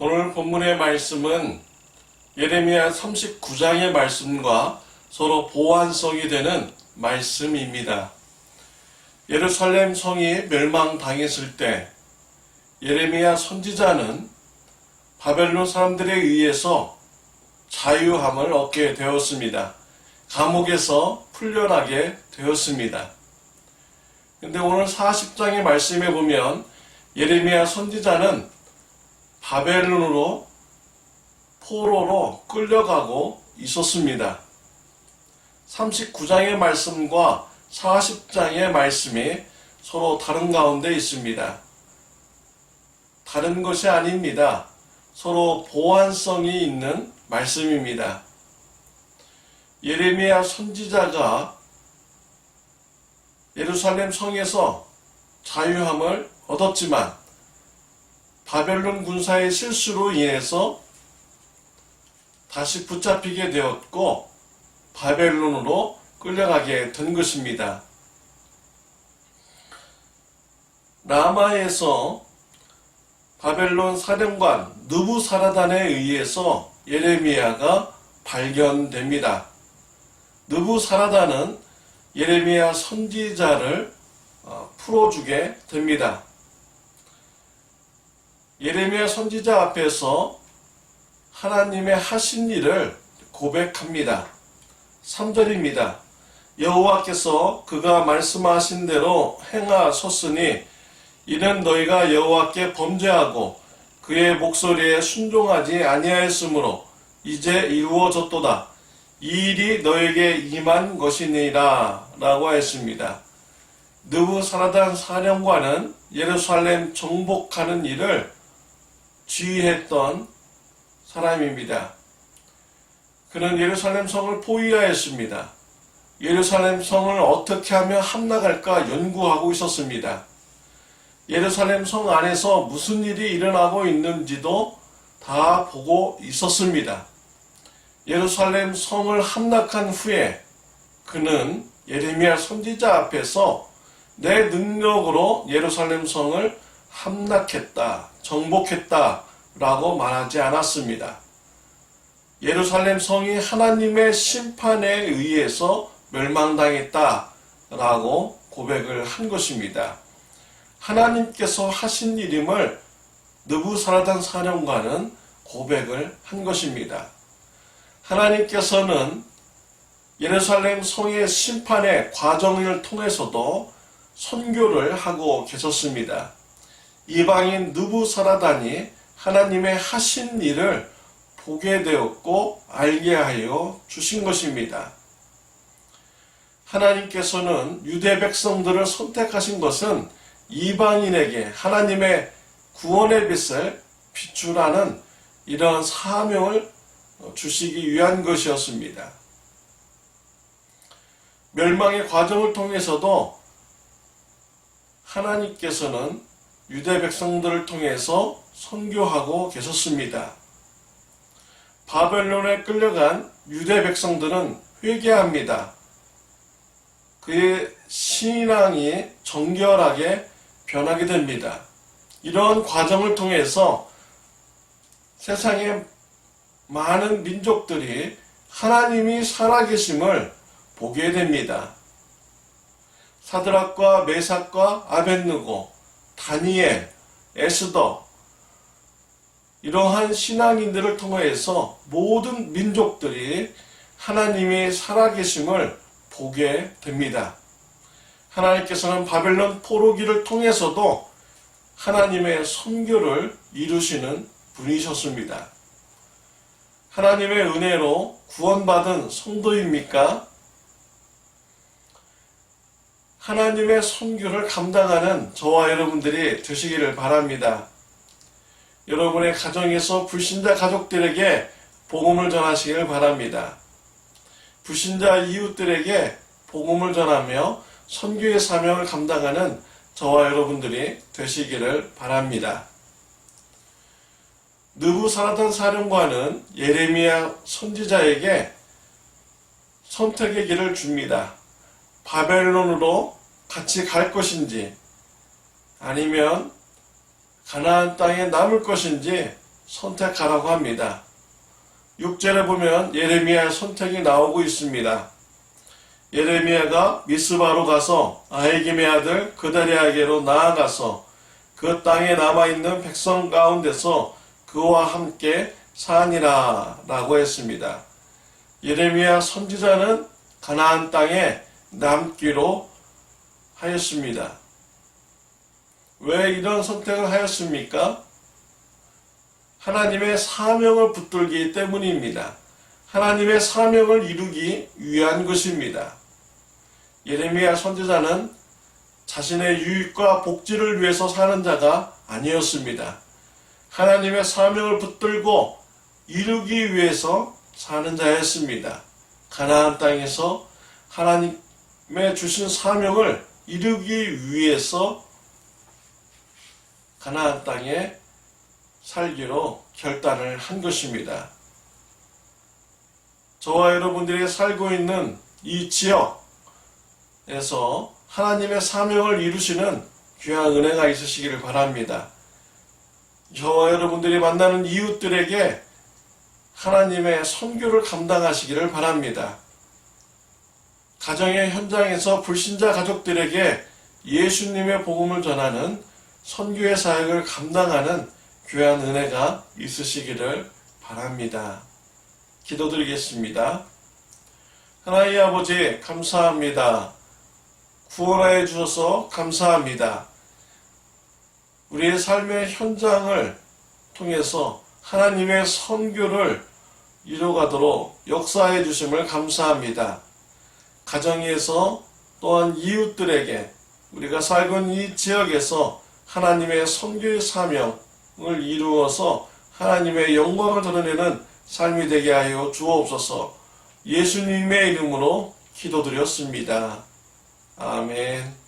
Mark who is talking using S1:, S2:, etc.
S1: 오늘 본문의 말씀은 예레미야 39장의 말씀과 서로 보완성이 되는 말씀입니다. 예루살렘 성이 멸망당했을 때 예레미야 선지자는 바벨론 사람들에 의해서 자유함을 얻게 되었습니다. 감옥에서 풀려나게 되었습니다. 근데 오늘 40장의 말씀에 보면 예레미야 선지자는 바벨론으로 포로로 끌려가고 있었습니다. 39장의 말씀과 40장의 말씀이 서로 다른 가운데 있습니다. 다른 것이 아닙니다. 서로 보완성이 있는 말씀입니다. 예레미야 선지자가 예루살렘 성에서 자유함을 얻었지만 바벨론 군사의 실수로 인해서 다시 붙잡히게 되었고 바벨론으로 끌려가게 된 것입니다. 라마에서 바벨론 사령관 느부사라단에 의해서 예레미야가 발견됩니다. 느부사라단은 예레미야 선지자를 풀어주게 됩니다. 예레미야 선지자 앞에서 하나님의 하신 일을 고백합니다. 3절입니다. 여호와께서 그가 말씀하신 대로 행하셨으니 이는 너희가 여호와께 범죄하고 그의 목소리에 순종하지 아니하였으므로 이제 이루어졌도다. 이 일이 너에게 임한 것이니라 라고 했습니다. 느부사라단 사령관은 예루살렘 정복하는 일을 지휘했던 사람입니다. 그는 예루살렘 성을 포위하였습니다. 예루살렘 성을 어떻게 하면 함락할까 연구하고 있었습니다. 예루살렘 성 안에서 무슨 일이 일어나고 있는지도 다 보고 있었습니다. 예루살렘 성을 함락한 후에 그는 예레미야 선지자 앞에서 내 능력으로 예루살렘 성을 함락했다, 정복했다 라고 말하지 않았습니다. 예루살렘 성이 하나님의 심판에 의해서 멸망당했다 라고 고백을 한 것입니다. 하나님께서 하신 일임을 느부사라단 사령관은 고백을 한 것입니다. 하나님께서는 예루살렘 성의 심판의 과정을 통해서도 선교를 하고 계셨습니다. 이방인 느부사라단이 하나님의 하신 일을 보게 되었고 알게 하여 주신 것입니다. 하나님께서는 유대 백성들을 선택하신 것은 이방인에게 하나님의 구원의 빛을 비추라는 이러한 사명을 주시기 위한 것이었습니다. 멸망의 과정을 통해서도 하나님께서는 유대 백성들을 통해서 선교하고 계셨습니다. 바벨론에 끌려간 유대 백성들은 회개합니다. 그의 신앙이 정결하게 변하게 됩니다. 이러한 과정을 통해서 세상의 많은 민족들이 하나님이 살아계심을 보게 됩니다. 사드락과 메삭과 아벳느고, 다니엘, 에스더 이러한 신앙인들을 통해서 모든 민족들이 하나님이 살아계심을 보게 됩니다. 하나님께서는 바벨론 포로기를 통해서도 하나님의 선교를 이루시는 분이셨습니다. 하나님의 은혜로 구원받은 성도입니까? 하나님의 선교를 감당하는 저와 여러분들이 되시기를 바랍니다. 여러분의 가정에서 불신자 가족들에게 복음을 전하시길 바랍니다. 불신자 이웃들에게 복음을 전하며 선교의 사명을 감당하는 저와 여러분들이 되시기를 바랍니다. 느부사라단 사령관은 예레미야 선지자에게 선택의 길을 줍니다. 바벨론으로 같이 갈 것인지 아니면 가나안 땅에 남을 것인지 선택하라고 합니다. 6절에 보면 예레미야의 선택이 나오고 있습니다. 예레미야가 미스바로 가서 아히김의 아들 그다리아에게로 나아가서 그 땅에 남아있는 백성 가운데서 그와 함께 사니라 라고 했습니다. 예레미야 선지자는 가나안 땅에 남기로 하였습니다. 왜 이런 선택을 하였습니까? 하나님의 사명을 붙들기 때문입니다. 하나님의 사명을 이루기 위한 것입니다. 예레미야 선지자는 자신의 유익과 복지를 위해서 사는 자가 아니었습니다. 하나님의 사명을 붙들고 이루기 위해서 사는 자였습니다. 가나안 땅에서 하나님의 주신 사명을 이루기 위해서 가나안 땅에 살기로 결단을 한 것입니다. 저와 여러분들이 살고 있는 이 지역에서 하나님의 사명을 이루시는 귀한 은혜가 있으시기를 바랍니다. 저와 여러분들이 만나는 이웃들에게 하나님의 선교를 감당하시기를 바랍니다. 가정의 현장에서 불신자 가족들에게 예수님의 복음을 전하는 선교의 사역을 감당하는 귀한 은혜가 있으시기를 바랍니다. 기도드리겠습니다. 하나님 아버지 감사합니다. 구원하여 주셔서 감사합니다. 우리의 삶의 현장을 통해서 하나님의 선교를 이루어가도록 역사해 주심을 감사합니다. 가정에서 또한 이웃들에게 우리가 살고 있는 이 지역에서 하나님의 선교의 사명을 이루어서 하나님의 영광을 드러내는 삶이 되게 하여 주옵소서. 예수님의 이름으로 기도드렸습니다. 아멘.